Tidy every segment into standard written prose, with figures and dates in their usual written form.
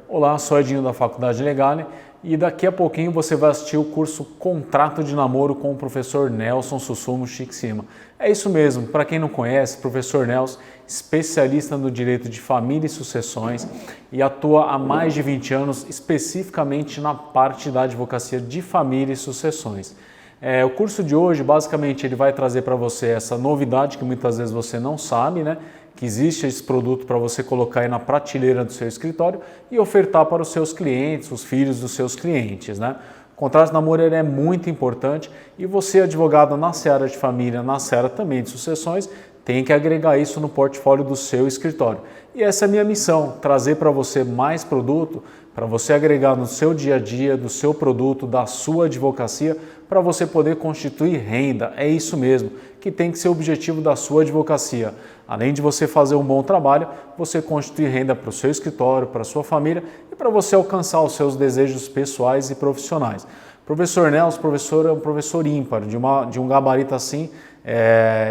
Olá, sou Edinho da Faculdade Legale e daqui a pouquinho você vai assistir o curso Contrato de Namoro com o professor Nelson Sussumo Chikshima. É isso mesmo, para quem não conhece, professor Nelson, especialista no direito de família e sucessões e atua há mais de 20 anos especificamente na parte da advocacia de família e sucessões. O curso de hoje, basicamente, ele vai trazer para você essa novidade que muitas vezes você não sabe, né? Que existe esse produto para você colocar aí na prateleira do seu escritório e ofertar para os seus clientes, os filhos dos seus clientes, né? O contrato de namoro é muito importante e você, advogado na seara de família, na seara também de sucessões, tem que agregar isso no portfólio do seu escritório. E essa é a minha missão, trazer para você mais produto, para você agregar no seu dia a dia, do seu produto, da sua advocacia, para você poder constituir renda. É isso mesmo, que tem que ser o objetivo da sua advocacia. Além de você fazer um bom trabalho, você constituir renda para o seu escritório, para a sua família e para você alcançar os seus desejos pessoais e profissionais. Professor Nelson, é um professor ímpar, de um gabarito assim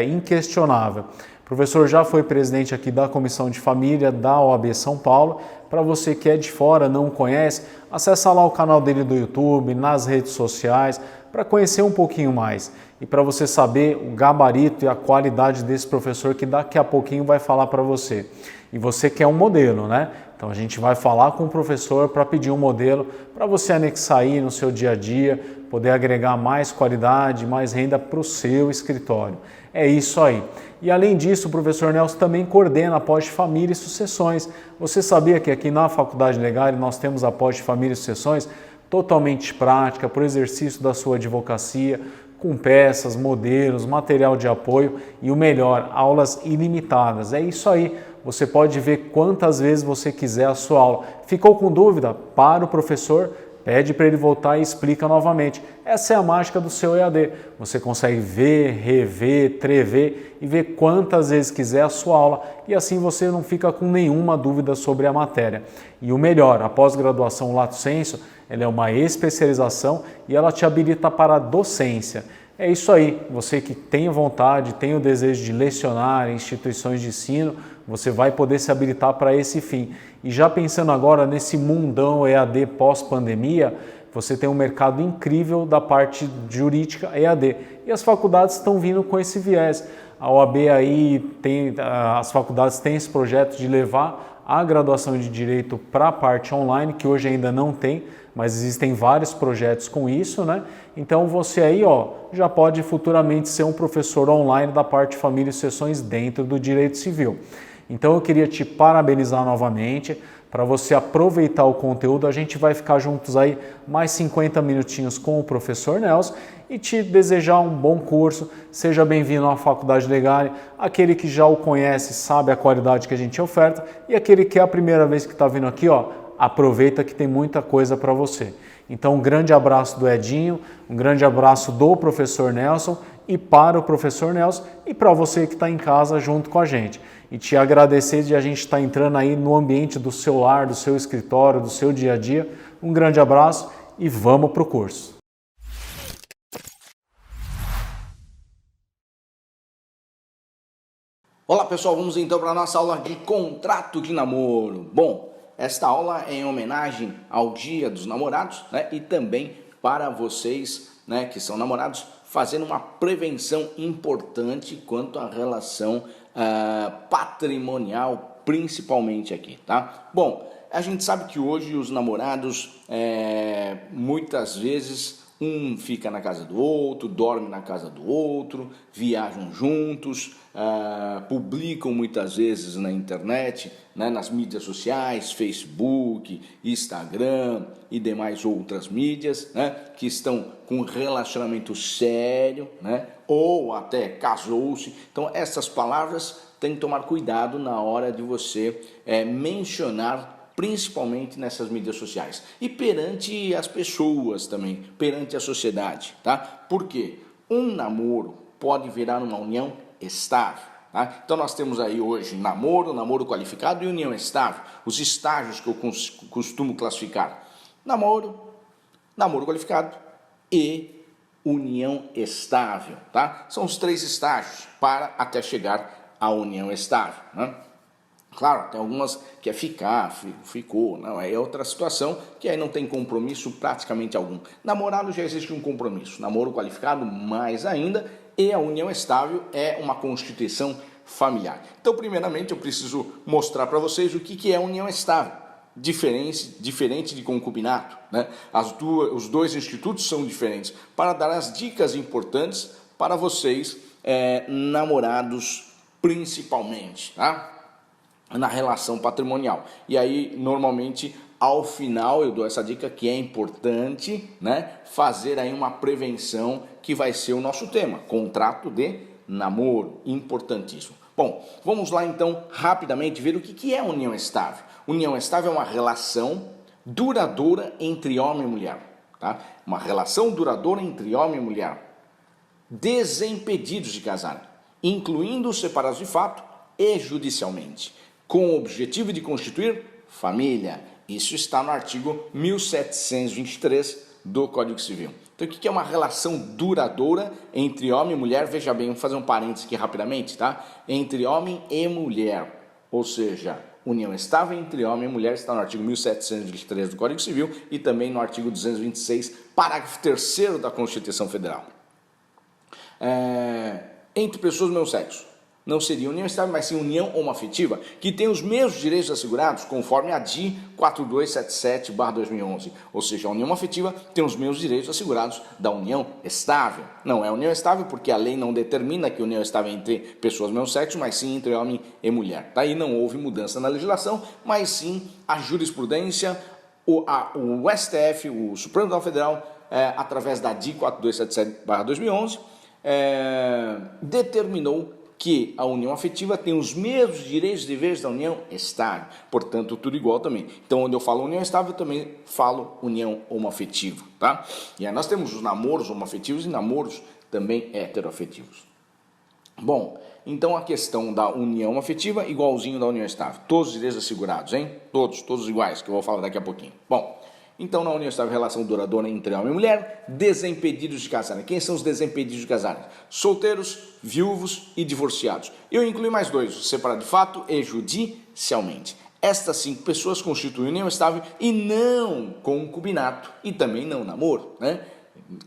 inquestionável. O professor já foi presidente aqui da Comissão de Família da OAB São Paulo. Para você que é de fora, não conhece, acessa lá o canal dele do YouTube, nas redes sociais, para conhecer um pouquinho mais. E para você saber o gabarito e a qualidade desse professor que daqui a pouquinho vai falar para você. E você quer um modelo, né? Então a gente vai falar com o professor para pedir um modelo para você anexar aí no seu dia a dia, poder agregar mais qualidade, mais renda para o seu escritório. É isso aí. E além disso, o professor Nelson também coordena a pós de família e sucessões. Você sabia que aqui na Faculdade Legal nós temos a pós de família e sucessões totalmente prática, para o exercício da sua advocacia, com peças, modelos, material de apoio e o melhor, aulas ilimitadas. É isso aí. Você pode ver quantas vezes você quiser a sua aula. Ficou com dúvida? Para o professor, pede para ele voltar e explica novamente. Essa é a mágica do seu EAD. Você consegue ver, rever, trever e ver quantas vezes quiser a sua aula e assim você não fica com nenhuma dúvida sobre a matéria. E o melhor, a pós-graduação Lato Sensu, ela é uma especialização e ela te habilita para a docência. É isso aí, você que tem vontade, tem o desejo de lecionar em instituições de ensino, você vai poder se habilitar para esse fim. E já pensando agora nesse mundão EAD pós-pandemia, você tem um mercado incrível da parte jurídica EAD. E as faculdades estão vindo com esse viés. A OAB aí as faculdades têm esse projeto de levar a graduação de Direito para a parte online, que hoje ainda não tem, mas existem vários projetos com isso, né? Então você aí, já pode futuramente ser um professor online da parte de família e sucessões dentro do Direito Civil. Então eu queria te parabenizar novamente, para você aproveitar o conteúdo. A gente vai ficar juntos aí mais 50 minutinhos com o professor Nelson e te desejar um bom curso. Seja bem-vindo à Faculdade Legal. Aquele que já o conhece sabe a qualidade que a gente oferta e aquele que é a primeira vez que está vindo aqui, aproveita que tem muita coisa para você. Então um grande abraço do Edinho, um grande abraço do professor Nelson e para o professor Nelson e para você que está em casa junto com a gente. E te agradecer de a gente estar entrando aí no ambiente do seu lar, do seu escritório, do seu dia a dia. Um grande abraço e vamos para o curso. Olá pessoal, vamos então para a nossa aula de contrato de namoro. Bom, esta aula é em homenagem ao Dia dos Namorados, né? E também para vocês, né, que são namorados, fazendo uma prevenção importante quanto à relação patrimonial, principalmente aqui, tá? Bom, a gente sabe que hoje os namorados, muitas vezes, um fica na casa do outro, dorme na casa do outro, viajam juntos, publicam muitas vezes na internet, né, nas mídias sociais, Facebook, Instagram e demais outras mídias, né, que estão com relacionamento sério, né, ou até casou-se. Então essas palavras tem que tomar cuidado na hora de você mencionar, principalmente nessas mídias sociais e perante as pessoas também, perante a sociedade, tá? Porque um namoro pode virar uma união estável, tá? Então nós temos aí hoje namoro qualificado e união estável, os estágios que eu costumo classificar: namoro qualificado e união estável, tá? São os 3 estágios para até chegar à união estável, né? Claro, tem algumas que é ficar, ficou, não, é outra situação que aí não tem compromisso praticamente algum. Namorado já existe um compromisso, namoro qualificado mais ainda, e a união estável é uma constituição familiar. Então, primeiramente, eu preciso mostrar para vocês o que é união estável, diferente de concubinato, né? Os dois institutos são diferentes, para dar as dicas importantes para vocês, namorados principalmente, tá? Na relação patrimonial. E aí, normalmente, ao final, eu dou essa dica que é importante, né? Fazer aí uma prevenção, que vai ser o nosso tema, contrato de namoro, importantíssimo. Bom, vamos lá então, rapidamente, ver o que é união estável. União estável é uma relação duradoura entre homem e mulher, tá? Uma relação duradoura entre homem e mulher, desimpedidos de casar, incluindo os separados de fato e judicialmente, com o objetivo de constituir família. Isso está no artigo 1723 do Código Civil. Então, o que é uma relação duradoura entre homem e mulher? Veja bem, vamos fazer um parênteses aqui rapidamente, tá? Entre homem e mulher, ou seja, união estável entre homem e mulher está no artigo 1723 do Código Civil e também no artigo 226, parágrafo 3º da Constituição Federal. Entre pessoas do mesmo sexo. Não seria união estável, mas sim união homoafetiva, que tem os mesmos direitos assegurados, conforme a DI 4277/2011. Ou seja, a união afetiva tem os mesmos direitos assegurados da união estável. Não é união estável porque a lei não determina que união estável é entre pessoas do mesmo sexo, mas sim entre homem e mulher. Daí não houve mudança na legislação, mas sim a jurisprudência, o STF, o Supremo Tribunal Federal, através da DI 4277/2011, determinou que a união afetiva tem os mesmos direitos e deveres da união estável, portanto, tudo igual também. Então, onde eu falo união estável, eu também falo união homoafetiva, tá? E aí nós temos os namoros homoafetivos e namoros também heteroafetivos. Bom, então a questão da união afetiva, igualzinho da união estável. Todos os direitos assegurados, hein? Todos iguais, que eu vou falar daqui a pouquinho. Bom, então na união estável, relação duradoura entre homem e mulher, desimpedidos de casarem. Quem são os desimpedidos de casarem? Solteiros, viúvos e divorciados. Eu incluí mais dois, separado de fato e judicialmente. Estas 5 pessoas constituem união estável e não concubinato e também não namoro, né?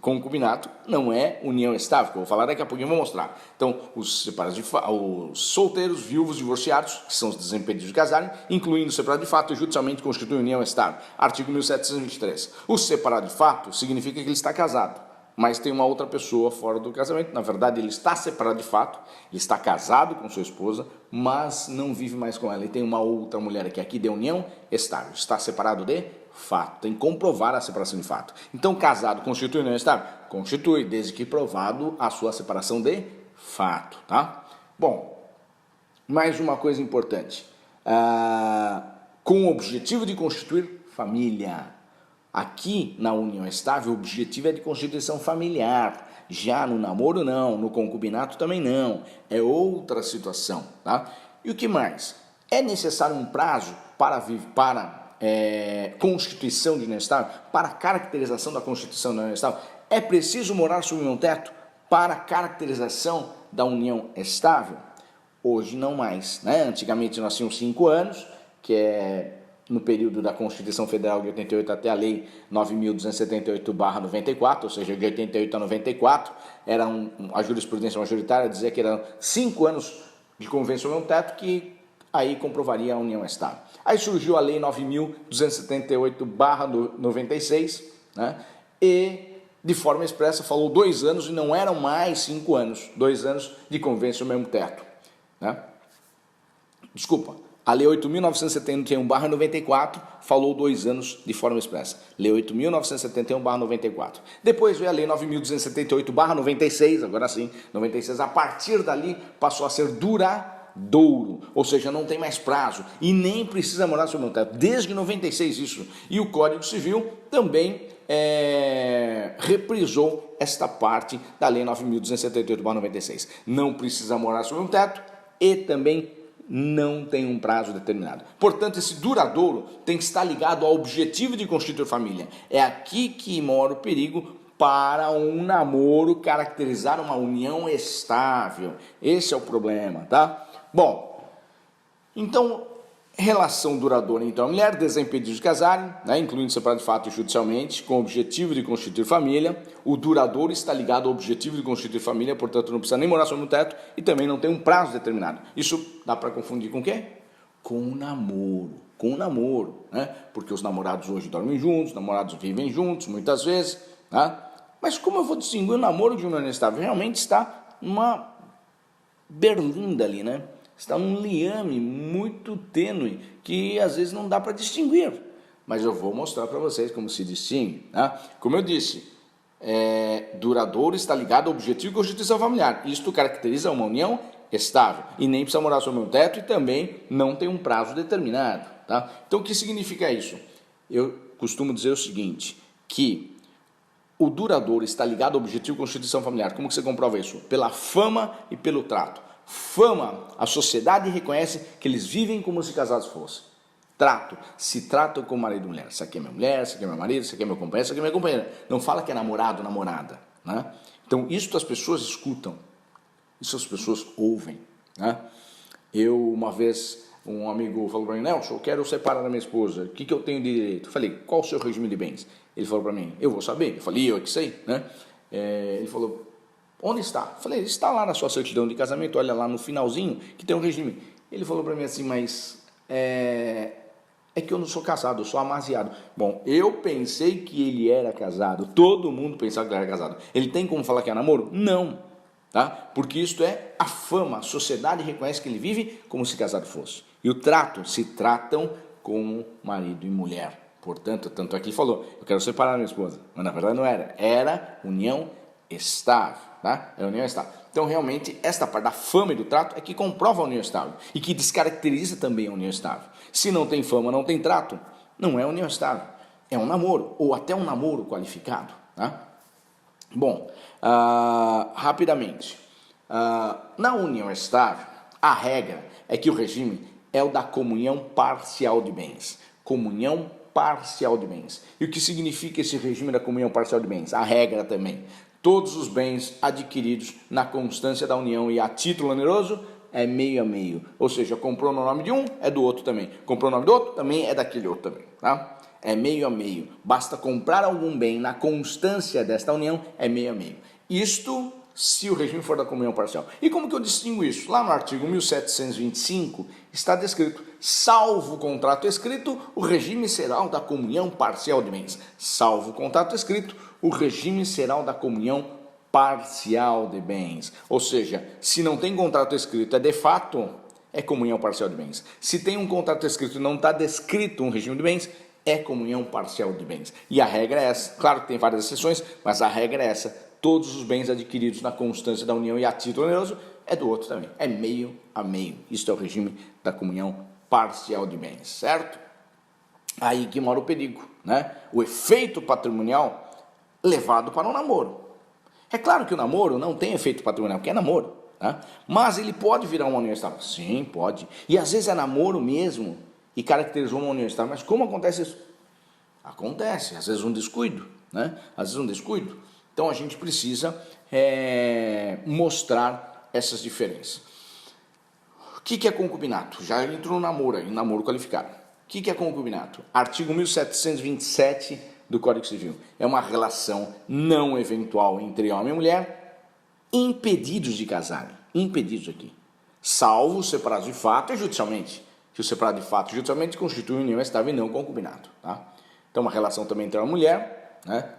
Concubinato não é união estável, que eu vou falar daqui a pouquinho, vou mostrar. Então, os separados de os solteiros, viúvos, divorciados, que são os desimpedidos de casarem, incluindo o separado de fato, judicialmente constituem união estável. Artigo 1723. O separado de fato significa que ele está casado, mas tem uma outra pessoa fora do casamento. Na verdade, ele está separado de fato, ele está casado com sua esposa, mas não vive mais com ela. E tem uma outra mulher aqui de união estável. Está separado de fato, tem que comprovar a separação de fato. Então, casado constitui união estável? Constitui, desde que provado a sua separação de fato, tá? Bom, mais uma coisa importante. Com o objetivo de constituir família. Aqui, na união estável, o objetivo é de constituição familiar. Já no namoro, não. No concubinato, também não. É outra situação, tá? E o que mais? É necessário um prazo para constituição de união estável, para caracterização da constituição da união estável? É preciso morar sob o mesmo teto para caracterização da união estável? Hoje não mais, né? Antigamente nós tínhamos 5 anos, que é no período da Constituição Federal de 88 até a Lei 9.278/94, ou seja, de 88 a 94, era a jurisprudência majoritária dizia que eram 5 anos de convivência sob o mesmo teto, que aí comprovaria a união estável. Aí surgiu a Lei 9.278/96, né? E, de forma expressa, falou 2 anos e não eram mais 5 anos, 2 anos de convivência no mesmo teto, né? Desculpa, a Lei 8.971/94 falou 2 anos de forma expressa. Lei 8.971/94. Depois veio a Lei 9.278/96, agora sim, 96. A partir dali passou a ser duradouro, ou seja, não tem mais prazo e nem precisa morar sob o teto. Desde 96 isso. E o Código Civil também reprisou esta parte da Lei 9.278/96. Não precisa morar sob um teto e também não tem um prazo determinado. Portanto, esse duradouro tem que estar ligado ao objetivo de constituir família. É aqui que mora o perigo para um namoro caracterizar uma união estável. Esse é o problema, tá? Bom, então Relação duradoura, então, a mulher desimpedidos de casarem, né, incluindo separado de fato e judicialmente, com o objetivo de constituir família. O duradouro está ligado ao objetivo de constituir família, portanto não precisa nem morar sob um teto e também não tem um prazo determinado. Isso dá para confundir com o quê? Com o namoro. Com o namoro, né? Porque os namorados hoje dormem juntos, os namorados vivem juntos, muitas vezes, né? Mas como eu vou distinguir o namoro de uma união estável? Realmente está uma berlinda ali, né? Está num liame muito tênue que às vezes não dá para distinguir. Mas eu vou mostrar para vocês como se distingue. Né? Como eu disse, duradouro está ligado ao objetivo de constituição familiar. Isto caracteriza uma união estável. E nem precisa morar sob um teto e também não tem um prazo determinado. Tá? Então o que significa isso? Eu costumo dizer o seguinte, que o duradouro está ligado ao objetivo de constituição familiar. Como que você comprova isso? Pela fama e pelo trato. Fama, a sociedade reconhece que eles vivem como se casados fossem. Trato, se tratam como marido e mulher. Isso aqui é minha mulher, isso aqui é meu marido, isso aqui é meu companheiro, isso aqui é minha companheira. Não fala que é namorado, namorada. Né? Então, isso as pessoas escutam, isso as pessoas ouvem. Né? Uma vez, um amigo falou para mim, Nelson, eu quero separar da minha esposa, o que eu tenho de direito? Eu falei, qual o seu regime de bens? Ele falou para mim, eu vou saber. Eu falei, eu é que sei. Né? Ele falou, onde está? Eu falei, está lá na sua certidão de casamento, olha lá no finalzinho, que tem um regime. Ele falou para mim assim, mas é que eu não sou casado, eu sou amasiado. Bom, eu pensei que ele era casado, todo mundo pensava que ele era casado. Ele tem como falar que é namoro? Não, tá? Porque isto é a fama, a sociedade reconhece que ele vive como se casado fosse. E o trato, se tratam como marido e mulher. Portanto, tanto é que ele falou, eu quero separar minha esposa. Mas na verdade não era, era união estável. Tá? É a união estável. Então, realmente, esta parte da fama e do trato é que comprova a união estável e que descaracteriza também a união estável. Se não tem fama, não tem trato, não é união estável. É um namoro, ou até um namoro qualificado. Tá? Bom, rapidamente, na união estável, a regra é que o regime é o da comunhão parcial de bens. Comunhão parcial de bens. E o que significa esse regime da comunhão parcial de bens? A regra também. Todos os bens adquiridos na constância da união e a título oneroso é meio a meio. Ou seja, comprou no nome de um, é do outro também. Comprou no nome do outro, também é daquele outro também. Tá? É meio a meio. Basta comprar algum bem na constância desta união, é meio a meio. Isto se o regime for da comunhão parcial. E como que eu distingo isso? Lá no artigo 1725 está descrito, salvo o contrato escrito, o regime será o da comunhão parcial de bens. Salvo o contrato escrito, o regime será o da comunhão parcial de bens. Ou seja, se não tem contrato escrito, é de fato, é comunhão parcial de bens. Se tem um contrato escrito e não está descrito um regime de bens, é comunhão parcial de bens. E a regra é essa. Claro que tem várias exceções, mas a regra é essa. Todos os bens adquiridos na constância da união e a título oneroso é do outro também. É meio a meio. Isto é o regime da comunhão parcial de bens, certo? Aí que mora o perigo, né? O efeito patrimonial levado para o namoro. É claro que o namoro não tem efeito patrimonial, porque é namoro, tá? Mas ele pode virar uma união estável. Sim, pode. E às vezes é namoro mesmo e caracterizou uma união estável. Mas como acontece isso? Acontece, às vezes um descuido, né? Às vezes um descuido. Então a gente precisa mostrar essas diferenças. O que é concubinato? Já entrou no namoro aí, namoro qualificado. O que é concubinato? Artigo 1727 do Código Civil. É uma relação não eventual entre homem e mulher, impedidos de casarem. Impedidos aqui. Salvo separados de fato e judicialmente. Que o separado de fato e judicialmente constitui união estável e não concubinato. Tá? Então uma relação também entre uma mulher, né?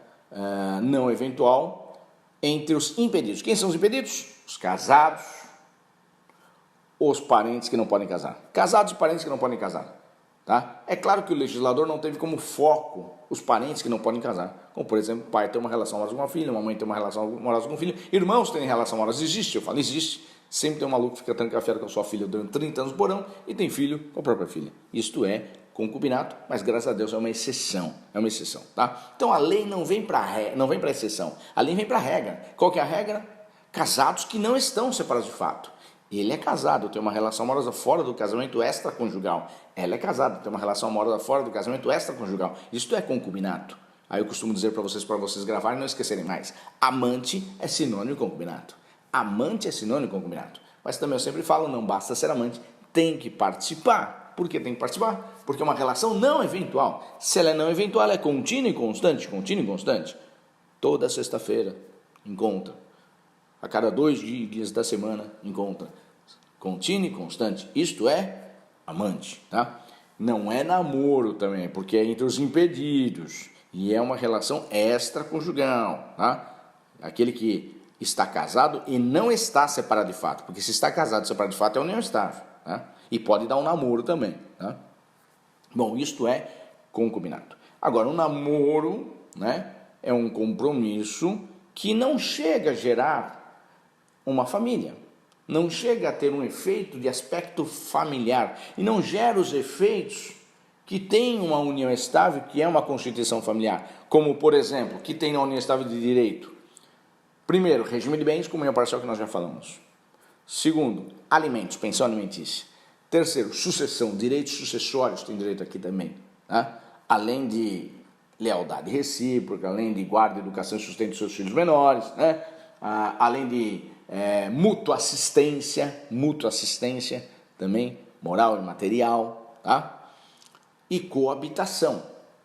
Não eventual, entre os impedidos. Quem são os impedidos? Os casados, os parentes que não podem casar. Casados e parentes que não podem casar. Tá? É claro que o legislador não teve como foco os parentes que não podem casar. Como, por exemplo, o pai tem uma relação amorosa com uma filha, uma mãe tem uma relação amorosa com um filho, irmãos têm relação amorosa. Existe, eu falo, existe. Sempre tem um maluco que fica trancafiado com a sua filha durante 30 anos no porão e tem filho com a própria filha. Isto é concubinato, mas graças a Deus é uma exceção. É uma exceção, tá? Então a lei não vem para exceção, a lei vem para regra. Qual que é a regra? Casados que não estão separados de fato. Ele é casado, tem uma relação amorosa fora do casamento extraconjugal. Ela é casada, tem uma relação amorosa fora do casamento extraconjugal. Isto é concubinato. Aí eu costumo dizer para vocês gravarem e não esquecerem mais. Amante é sinônimo de concubinato. Amante é sinônimo de concubinato. Mas também eu sempre falo, não basta ser amante, tem que participar. Por que tem que participar? Porque é uma relação não eventual. Se ela é não eventual, ela é contínua e constante, contínua e constante. Toda sexta-feira, encontra. A cada 2 dias da semana, encontra. Contínua e constante. Isto é amante, tá? Não é namoro também, porque é entre os impedidos. E é uma relação extraconjugal, tá? Aquele que está casado e não está separado de fato. Porque se está casado e separado de fato é união estável, tá? E pode dar um namoro também, tá? Bom, isto é concubinato. Agora, o namoro, né, é um compromisso que não chega a gerar uma família. Não chega a ter um efeito de aspecto familiar. E não gera os efeitos que tem uma união estável, que é uma constituição familiar. Como, por exemplo, que tem na união estável de direito. Primeiro, regime de bens, comunhão parcial, que nós já falamos. Segundo, alimentos, pensão alimentícia. Terceiro, sucessão, direitos sucessórios, tem direito aqui também. Tá? Além de lealdade recíproca, além de guarda, educação e sustento dos seus filhos menores, né? Além de mútua assistência também, moral e material, tá? E coabitação.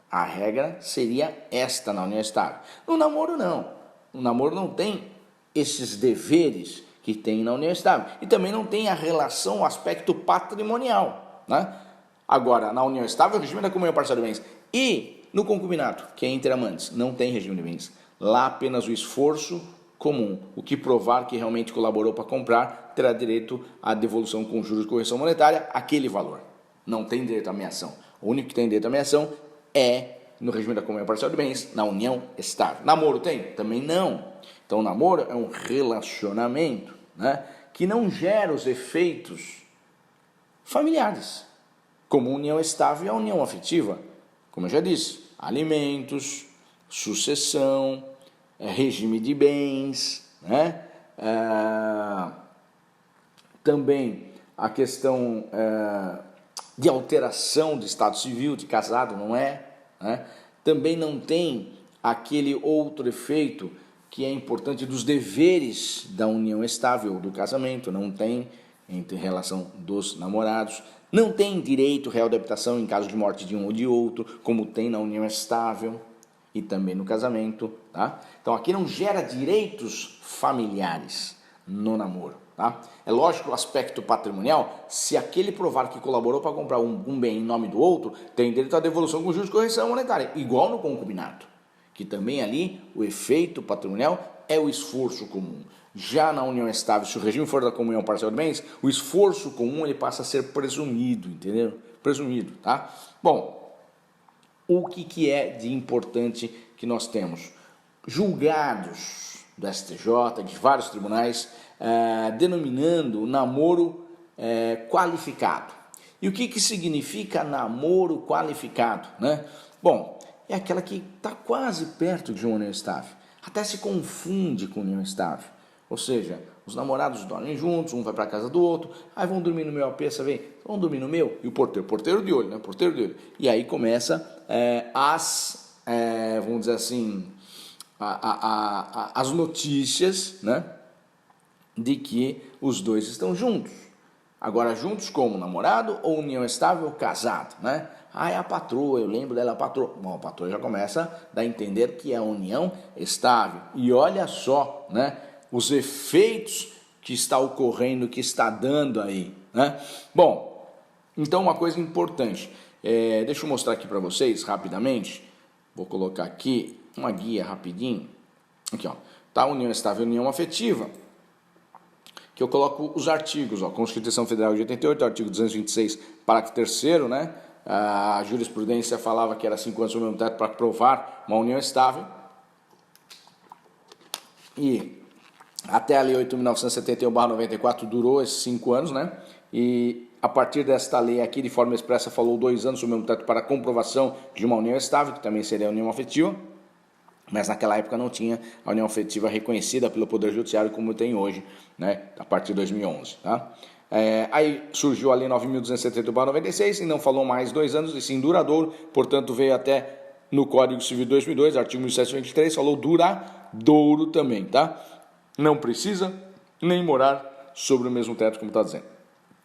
A regra seria esta na união estável. No namoro, não. No namoro não tem esses deveres que tem na união estável. E também não tem a relação, o aspecto patrimonial, né? Agora, na união estável, o regime da comunhão parcial de bens. E no concubinato, que é entre amantes, não tem regime de bens. Lá apenas o esforço comum. O que provar que realmente colaborou para comprar terá direito à devolução com juros de correção monetária, aquele valor. Não tem direito à ameação. O único que tem direito à ameação é no regime da comunhão parcial de bens, na união estável. Namoro tem? Também não. Então, o namoro é um relacionamento, né, que não gera os efeitos familiares, como união estável e a união afetiva. Como eu já disse, alimentos, sucessão, regime de bens, né? Também a questão de alteração do estado civil, de casado, não é? Né? Também não tem aquele outro efeito que é importante dos deveres da união estável, do casamento, não tem entre relação dos namorados, não tem direito real de habitação em caso de morte de um ou de outro, como tem na união estável e também no casamento, tá? Então aqui não gera direitos familiares no namoro, tá? É lógico o aspecto patrimonial, se aquele provar que colaborou para comprar um bem em nome do outro, tem direito à devolução com juros de correção monetária, igual no concubinato, que também ali o efeito patrimonial é o esforço comum. Já na união estável, se o regime for da comunhão parcial de bens, o esforço comum ele passa a ser presumido, entendeu? Presumido, tá? Bom, o que é de importante que nós temos? Julgados do STJ, de vários tribunais, denominando o namoro qualificado. E o que significa namoro qualificado, né? Bom, é aquela que está quase perto de uma união estável. Até se confunde com união estável. Ou seja, os namorados dormem juntos, um vai para a casa do outro, aí vão dormir no meu AP, você vê, vão dormir no meu, e o porteiro de olho, né? Porteiro de olho. E aí começa vamos dizer assim, as notícias, né? De que os dois estão juntos. Agora, juntos como namorado ou união estável ou casado, né? É a patroa, eu lembro dela, a patroa. Bom, a patroa já começa a dar a entender que é a união estável. E olha só, né? Os efeitos que está ocorrendo, que está dando aí, né? Bom, então uma coisa importante. Deixa eu mostrar aqui para vocês, rapidamente. Vou colocar aqui uma guia rapidinho. Aqui, ó. Tá, união estável e união afetiva. Que eu coloco os artigos, ó, Constituição Federal de 88, artigo 226, parágrafo 3º, né? A jurisprudência falava que era 5 anos sobre o mesmo teto para provar uma união estável. E até a Lei 8.971/94 durou esses 5 anos, né? E a partir desta lei aqui, de forma expressa, falou 2 anos sobre o mesmo teto para comprovação de uma união estável, que também seria a união afetiva. Mas naquela época não tinha a união afetiva reconhecida pelo Poder Judiciário como tem hoje, né, a partir de 2011. Tá? Aí surgiu a Lei 9.270/96 e não falou mais 2 anos, e sim duradouro, portanto veio até no Código Civil de 2002, artigo 1723, falou duradouro também. Tá? Não precisa nem morar sobre o mesmo teto, como está dizendo.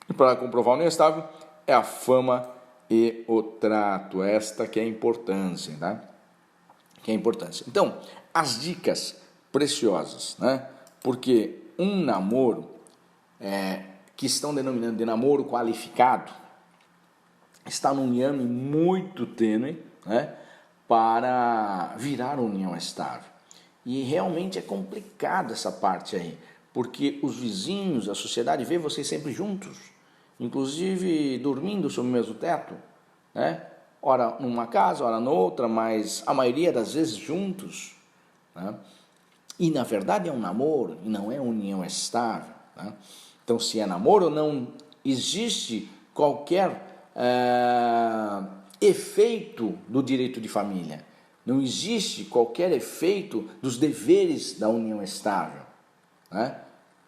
E para comprovar a união estável, é a fama e o trato. Esta que é a importância, tá? Que é a importância. Então, as dicas preciosas, né? Porque um namoro que estão denominando de namoro qualificado está num liame muito tênue, né? Para virar união estável. E realmente é complicado essa parte aí, porque os vizinhos, a sociedade vê vocês sempre juntos, inclusive dormindo sob o mesmo teto, né? Ora numa casa, ora noutra, mas a maioria das vezes juntos, né? E na verdade é um namoro e não é união estável, né? Então, se é namoro, não existe qualquer efeito do direito de família. Não existe qualquer efeito dos deveres da união estável, né?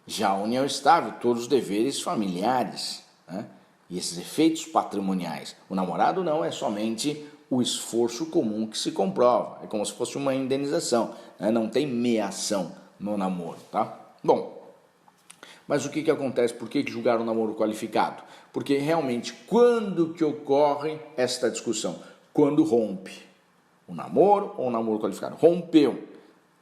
Já a união estável, todos os deveres familiares, né? E esses efeitos patrimoniais. O namorado não é somente o esforço comum que se comprova, é como se fosse uma indenização, né? Não tem meação no namoro, tá? Bom, mas o que acontece? Por que julgar o namoro qualificado? Porque realmente, quando que ocorre esta discussão? Quando rompe o namoro ou o namoro qualificado? Rompeu.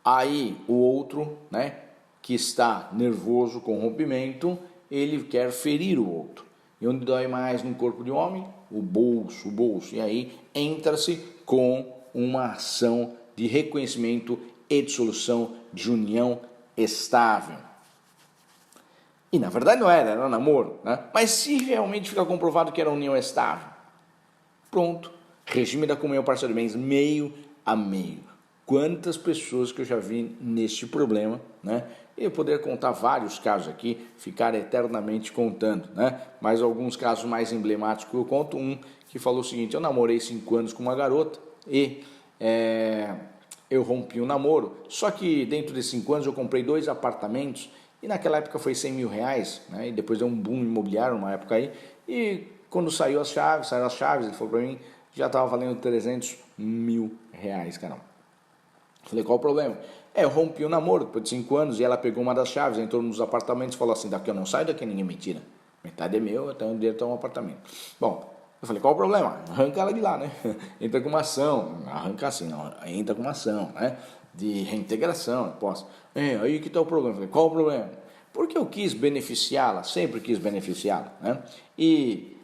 Aí o outro, né, que está nervoso com o rompimento, ele quer ferir o outro. E onde dói mais no corpo de um homem? O bolso. E aí entra-se com uma ação de reconhecimento e dissolução de união estável. E na verdade não era namoro, né? Mas se realmente fica comprovado que era união estável, pronto, regime da comunhão parcial de bens, meio a meio. Quantas pessoas que eu já vi neste problema, né? Eu poder contar vários casos aqui, ficar eternamente contando, né? Mas alguns casos mais emblemáticos eu conto. Um que falou o seguinte: eu namorei 5 anos com uma garota e eu rompi o namoro, só que dentro desses 5 anos eu comprei 2 apartamentos e naquela época foi 100 mil reais, né? E depois deu um boom imobiliário numa época aí, e quando saíram as chaves, ele falou para mim, já estava valendo 300 mil reais, caramba. Falei, qual o problema? Eu rompi o namoro depois de 5 anos e ela pegou uma das chaves, entrou nos apartamentos e falou assim: daqui eu não saio, daqui ninguém me tira. Metade é meu, até onde está um apartamento. Bom, eu falei, qual o problema? Arranca ela de lá, né? Entra com uma ação, arranca assim, não, entra com uma ação, né? De reintegração, eu posso. Aí que está o problema. Eu falei, qual o problema? Porque eu quis beneficiá-la, sempre quis beneficiá-la, né? E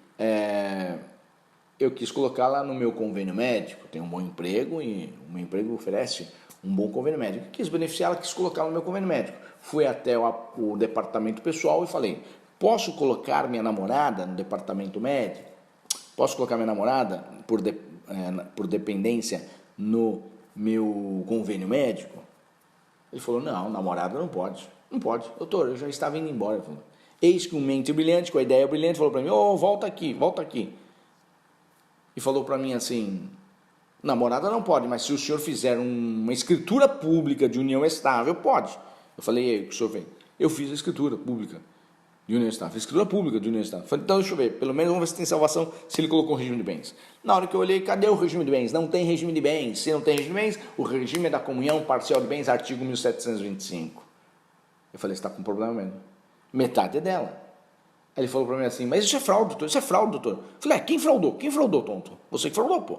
eu quis colocá-la no meu convênio médico, tenho um bom emprego e o meu emprego oferece um bom convênio médico. Quis beneficiá-la, quis colocá-la no meu convênio médico. Fui até o departamento pessoal e falei, posso colocar minha namorada no departamento médico? Posso colocar minha namorada por dependência no meu convênio médico? Ele falou, não, namorada não pode. Não pode. Doutor, eu já estava indo embora. Falou, eis que um mente brilhante, com a ideia brilhante, falou para mim, volta aqui. E falou para mim assim, namorada não pode, mas se o senhor fizer uma escritura pública de união estável, pode. Eu falei, o que o senhor fez? Eu fiz a escritura pública de união estável. Escritura pública de união estável. Eu falei, então deixa eu ver, pelo menos vamos ver se tem salvação, se ele colocou o regime de bens. Na hora que eu olhei, cadê o regime de bens? Não tem regime de bens. Se não tem regime de bens, o regime é da comunhão parcial de bens, artigo 1725. Eu falei, você está com problema mesmo. Metade é dela. Aí ele falou para mim assim, mas isso é fraude, doutor, isso é fraude, doutor. Eu falei, quem fraudou? Quem fraudou, tonto? Você que fraudou, pô.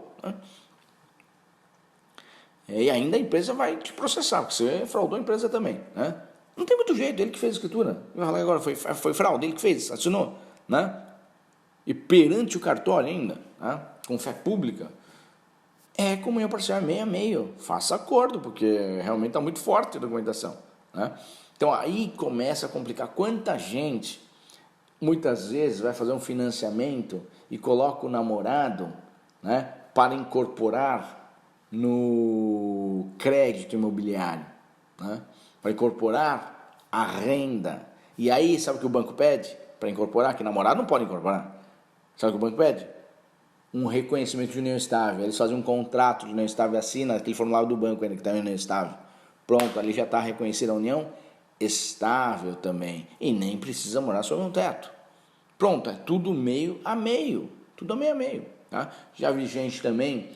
E ainda a empresa vai te processar, porque você fraudou a empresa também, né? Não tem muito jeito, ele que fez a escritura. Eu falei, agora foi fraude, ele que fez, assinou, né? E perante o cartório ainda, né? Com fé pública, comunhão parcial, meio a meio. Faça acordo, porque realmente está muito forte a documentação, né? Então aí começa a complicar. Quanta gente muitas vezes vai fazer um financiamento e coloca o namorado, né, para incorporar no crédito imobiliário, né, para incorporar a renda. E aí, sabe o que o banco pede para incorporar? Que namorado não pode incorporar. Sabe o que o banco pede? Um reconhecimento de união estável. Eles fazem um contrato de união estável, assina aquele formulário do banco ainda que está em união estável. Pronto, ali já está reconhecida a união estável também, e nem precisa morar sob um teto. Pronto, é tudo meio a meio, tá? Já vi gente também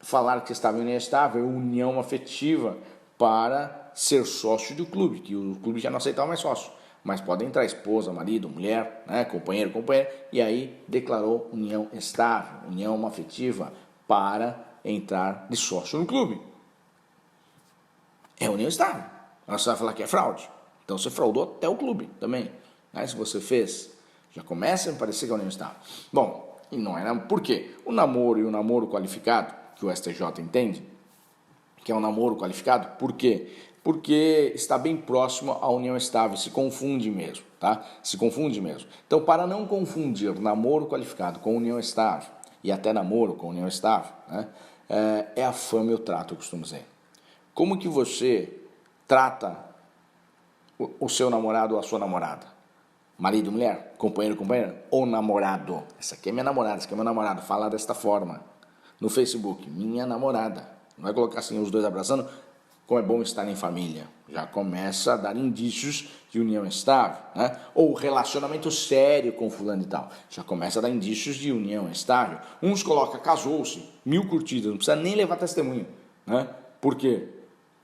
falar que estava em união estável, união afetiva para ser sócio do clube, que o clube já não aceitava mais sócio. mas pode entrar esposa, marido, mulher, né, companheiro, companheira, e aí declarou união estável, união afetiva para entrar de sócio no clube. É união estável. Você vai falar que é fraude. Então você fraudou até o clube também. Né? Se você fez, já começa a me parecer que é união estável. Bom, e não é. Por quê? O namoro e o namoro qualificado, que o STJ entende, que é um namoro qualificado, por quê? Porque está bem próximo à união estável, se confunde mesmo, tá? Se confunde mesmo. Então, para não confundir namoro qualificado com união estável, e até namoro com união estável, né, é a fama e o trato, eu costumo dizer. Como que você trata o seu namorado ou a sua namorada? Marido, mulher, companheiro, companheira, ou namorado? Essa aqui é minha namorada, esse aqui é meu namorado, fala desta forma. No Facebook, minha namorada. Não vai colocar assim os dois abraçando, como é bom estar em família. Já começa a dar indícios de união estável, né? Ou relacionamento sério com fulano e tal. Já começa a dar indícios de união estável. Uns colocam, casou-se, 1000 curtidas, não precisa nem levar testemunho, né? Porque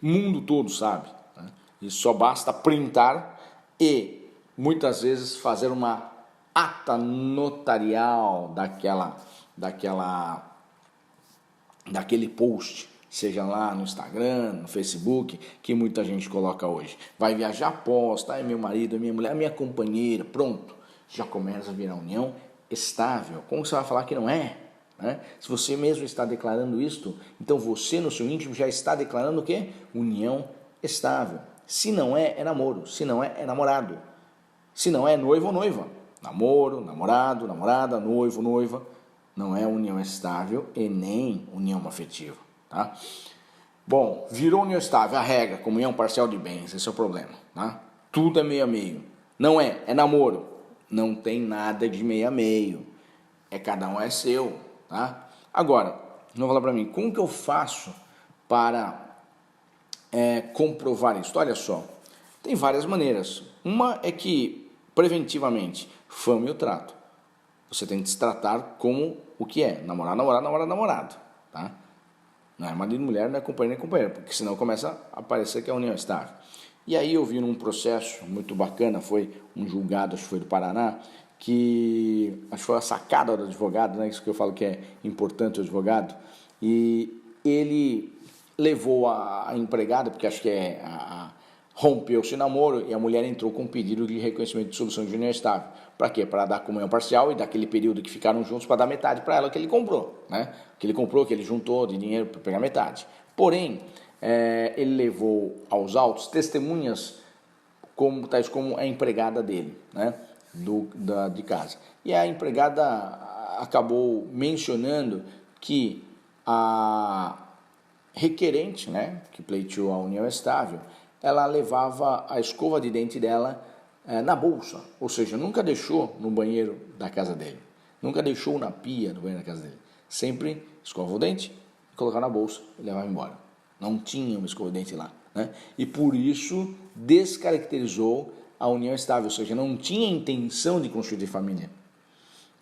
o mundo todo sabe, né? E só basta printar e muitas vezes fazer uma ata notarial daquele post, seja lá no Instagram, no Facebook, que muita gente coloca hoje. Vai viajar, posta, é meu marido, é minha mulher, é minha companheira, pronto. Já começa a virar união estável. Como você vai falar que não é? Né? Se você mesmo está declarando isto, então você no seu íntimo já está declarando o quê? União estável. Se não é, é namoro. Se não é, é namorado. Se não é noivo ou noiva. Namoro, namorado, namorada, noivo, noiva. Não é união estável e nem união afetiva. Tá? Bom, virou união estável, a regra, comunhão parcial de bens, esse é o problema. Tá? Tudo é meio a meio. Não é, é namoro. Não tem nada de meio a meio. É cada um é seu. Tá? Agora, não falar para mim, como que eu faço para comprovar isso? Olha só, tem várias maneiras. Uma é que, preventivamente, fama e o trato. Você tem que se tratar como o que é, namorar, namorado, namorado, namorado. Tá? Não é marido e mulher, não é companheiro nem companheira, porque senão começa a parecer que é união estável. E aí eu vi num processo muito bacana, foi um julgado, acho que foi do Paraná, que acho que foi a sacada do advogado, né? Isso que eu falo que é importante o advogado, e ele levou a empregada, porque acho que rompeu-se o namoro e a mulher entrou com um pedido de reconhecimento de solução de união estável. Para quê? Para dar comunhão parcial e daquele período que ficaram juntos para dar metade para ela que ele comprou, né? Que ele juntou de dinheiro para pegar metade. Porém, ele levou aos autos testemunhas tais como a empregada dele, né? De casa. E a empregada acabou mencionando que a requerente, né, que pleiteou a união estável, ela levava a escova de dente dela na bolsa, ou seja, nunca deixou no banheiro da casa dele, nunca deixou na pia do banheiro da casa dele, sempre escova o dente, colocava na bolsa e levava embora. Não tinha uma escova de dente lá, né? E por isso descaracterizou a união estável, ou seja, não tinha intenção de constituir família.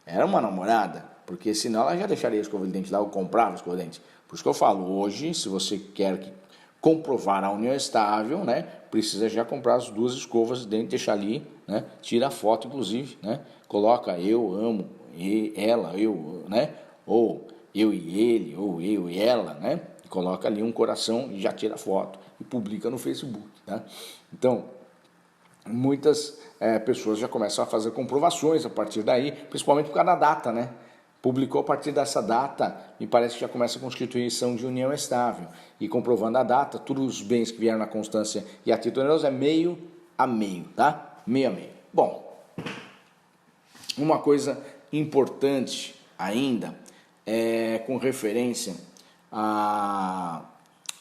Era uma namorada, porque senão ela já deixaria a escova de dente lá ou comprava a escova de dente. Por isso que eu falo, hoje, se você quer comprovar a união estável, né, precisa já comprar as 2 escovas de dente, deixar ali, né, tira a foto, inclusive, né, coloca eu amo ela, eu, né, ou eu e ele, ou eu e ela, né, coloca ali um coração e já tira a foto e publica no Facebook, tá? Então, muitas pessoas já começam a fazer comprovações a partir daí, principalmente por causa da data, né? Publicou a partir dessa data, me parece que já começa a constituição de união estável. E comprovando a data, todos os bens que vieram na constância e a título oneroso é meio a meio, tá? Meio a meio. Bom, uma coisa importante ainda é com referência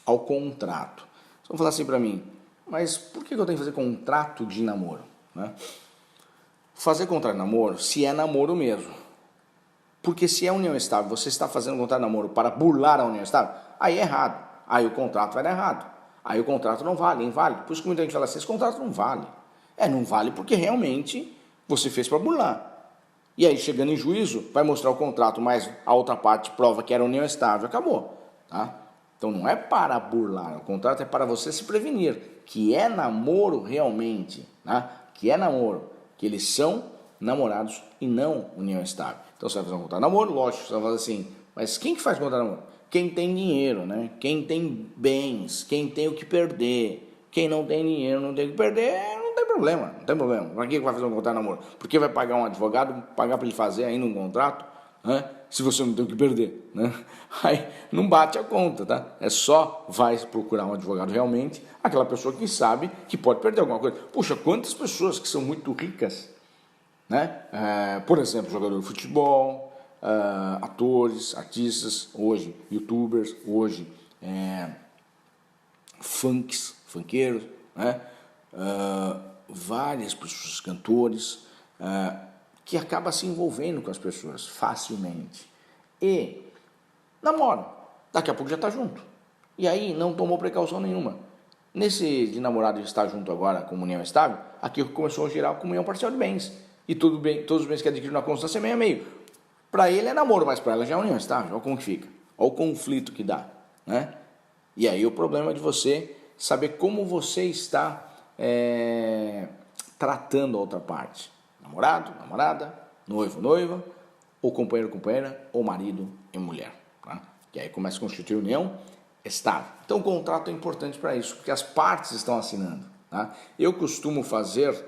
ao contrato. Vocês vão falar assim para mim, mas por que eu tenho que fazer contrato de namoro? Né? Fazer contrato de namoro, se é namoro mesmo. Porque se é união estável, você está fazendo um contrato de namoro para burlar a união estável, aí é errado. Aí o contrato vai dar errado. Aí o contrato não vale, é inválido. Por isso que muita gente fala assim, esse contrato não vale. Não vale porque realmente você fez para burlar. E aí, chegando em juízo, vai mostrar o contrato, mas a outra parte prova que era união estável, acabou. Tá? Então não é para burlar, o contrato é para você se prevenir, que é namoro realmente, né? que é namoro, que eles são namorados e não união estável. Então você vai fazer um contrato de namoro, lógico, você vai fazer assim, mas quem que faz contrato de namoro? Quem tem dinheiro, né? Quem tem bens, quem tem o que perder. Quem não tem dinheiro, não tem o que perder, não tem problema, não tem problema. Para que vai fazer um contrato de namoro? Porque vai pagar um advogado, pagar para ele fazer ainda um contrato, né? Se você não tem o que perder, né? Aí não bate a conta, tá? É só vai procurar um advogado realmente, aquela pessoa que sabe que pode perder alguma coisa. Puxa, quantas pessoas que são muito ricas, né? Por exemplo, jogador de futebol, atores, artistas, hoje youtubers, hoje funkeiros, né? Várias pessoas, cantores, que acabam se envolvendo com as pessoas facilmente e namoram, daqui a pouco já está junto, e aí não tomou precaução nenhuma. Nesse de namorado estar junto agora com união estável, aqui começou a gerar a comunhão parcial de bens, e todos os bens que adquiriram na constância é meio a meio. Para ele é namoro, mas para ela já é união estável. Olha como que fica, olha o conflito que dá, né? E aí o problema é de você saber como você está tratando a outra parte. Namorado, namorada, noivo, noiva, ou companheiro, companheira, ou marido e mulher. Tá? E aí começa a constituir união estável. Então o contrato é importante para isso, porque as partes estão assinando. Tá? Eu costumo fazer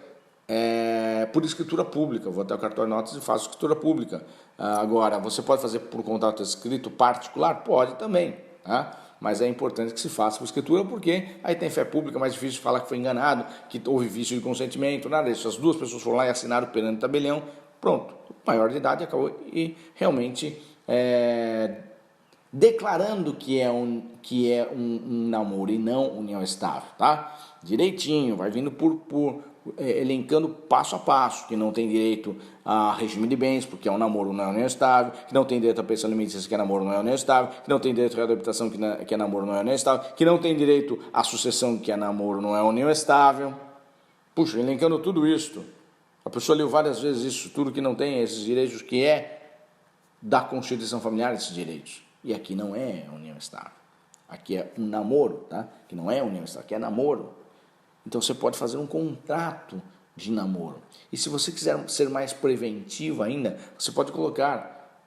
por escritura pública, vou até o cartório de notas e faço escritura pública. Agora, você pode fazer por contrato escrito particular? Pode também, tá? Mas é importante que se faça por escritura, porque aí tem fé pública, mais difícil de falar que foi enganado, que houve vício de consentimento, nada disso. As duas pessoas foram lá e assinaram perante o tabelião, pronto, maior de idade, acabou, e realmente declarando que é um namoro e não união estável, tá? Direitinho, vai vindo elencando passo a passo, que não tem direito a regime de bens, porque é um namoro, não é união estável, que não tem direito à pensão alimentícia, que é namoro, não é união estável, que não tem direito à reabilitação, que é namoro, não é união estável, que não tem direito à sucessão, que é namoro, não é união estável. Puxa, elencando tudo isso, a pessoa leu várias vezes isso, tudo que não tem esses direitos, que é da constituição familiar, esses direitos. E aqui não é união estável. Aqui é um namoro, tá? Que não é união estável, aqui é namoro. Então você pode fazer um contrato de namoro. E se você quiser ser mais preventivo ainda, você pode colocar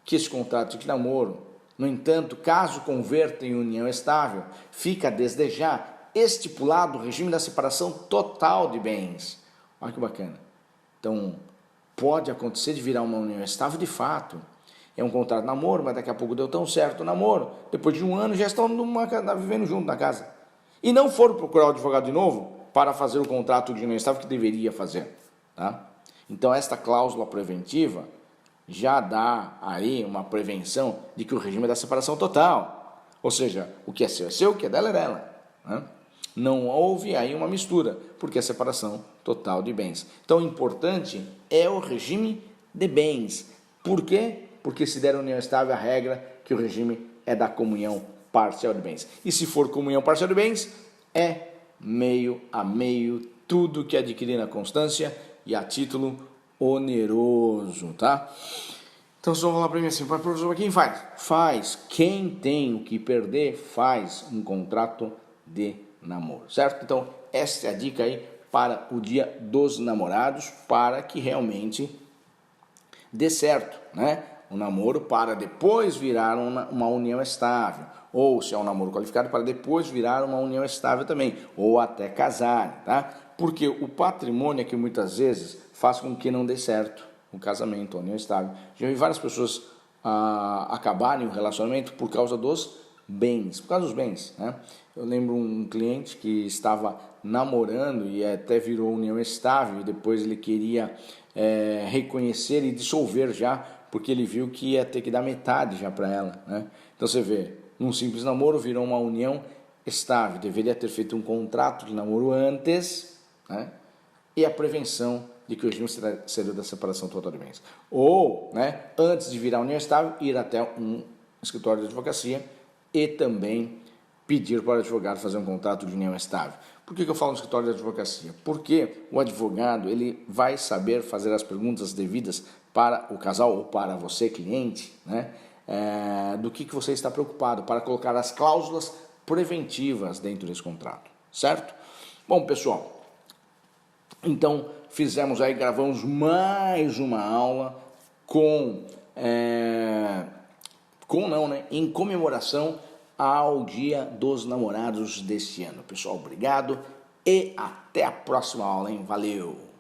que esse contrato de namoro, no entanto, caso converta em união estável, fica desde já estipulado o regime da separação total de bens. Olha que bacana. Então, pode acontecer de virar uma união estável de fato. É um contrato de namoro, mas daqui a pouco deu tão certo o namoro. Depois de um ano já estão vivendo junto na casa. E não foram procurar o advogado de novo para fazer o contrato de união estável que deveria fazer. Tá? Então, esta cláusula preventiva já dá aí uma prevenção de que o regime é da separação total. Ou seja, o que é seu, o que é dela é dela. Né? Não houve aí uma mistura, porque é separação total de bens. Então, o importante é o regime de bens. Por quê? Porque se der união estável, a regra que o regime é da comunhão parcial de bens. E se for comunhão parcial de bens, é meio a meio tudo que adquirir na constância e a título oneroso, tá? Então, vocês vão falar para mim assim, professor, quem faz? Faz. Quem tem o que perder, faz um contrato de namoro, certo? Então, essa é a dica aí para o dia dos namorados, para que realmente dê certo, né? O namoro para depois virar uma união estável, ou se é um namoro qualificado, para depois virar uma união estável também, ou até casar, tá? Porque o patrimônio é que muitas vezes faz com que não dê certo o casamento, a união estável. Já vi várias pessoas acabarem o relacionamento por causa dos bens, por causa dos bens, né? Eu lembro um cliente que estava namorando e até virou união estável, e depois ele queria reconhecer e dissolver já, porque ele viu que ia ter que dar metade já para ela, né? Então você vê, num simples namoro virou uma união estável, deveria ter feito um contrato de namoro antes, né? E a prevenção de que o regime seria da separação total de bens. Ou, né, antes de virar união estável, ir até um escritório de advocacia e também pedir para o advogado fazer um contrato de união estável. Por que eu falo no escritório de advocacia? Porque o advogado ele vai saber fazer as perguntas devidas para o casal ou para você, cliente, né? Do que você está preocupado, para colocar as cláusulas preventivas dentro desse contrato, certo? Bom, pessoal, Então fizemos aí, gravamos mais uma aula em comemoração ao Dia dos Namorados deste ano. Pessoal, obrigado e até a próxima aula, hein? Valeu!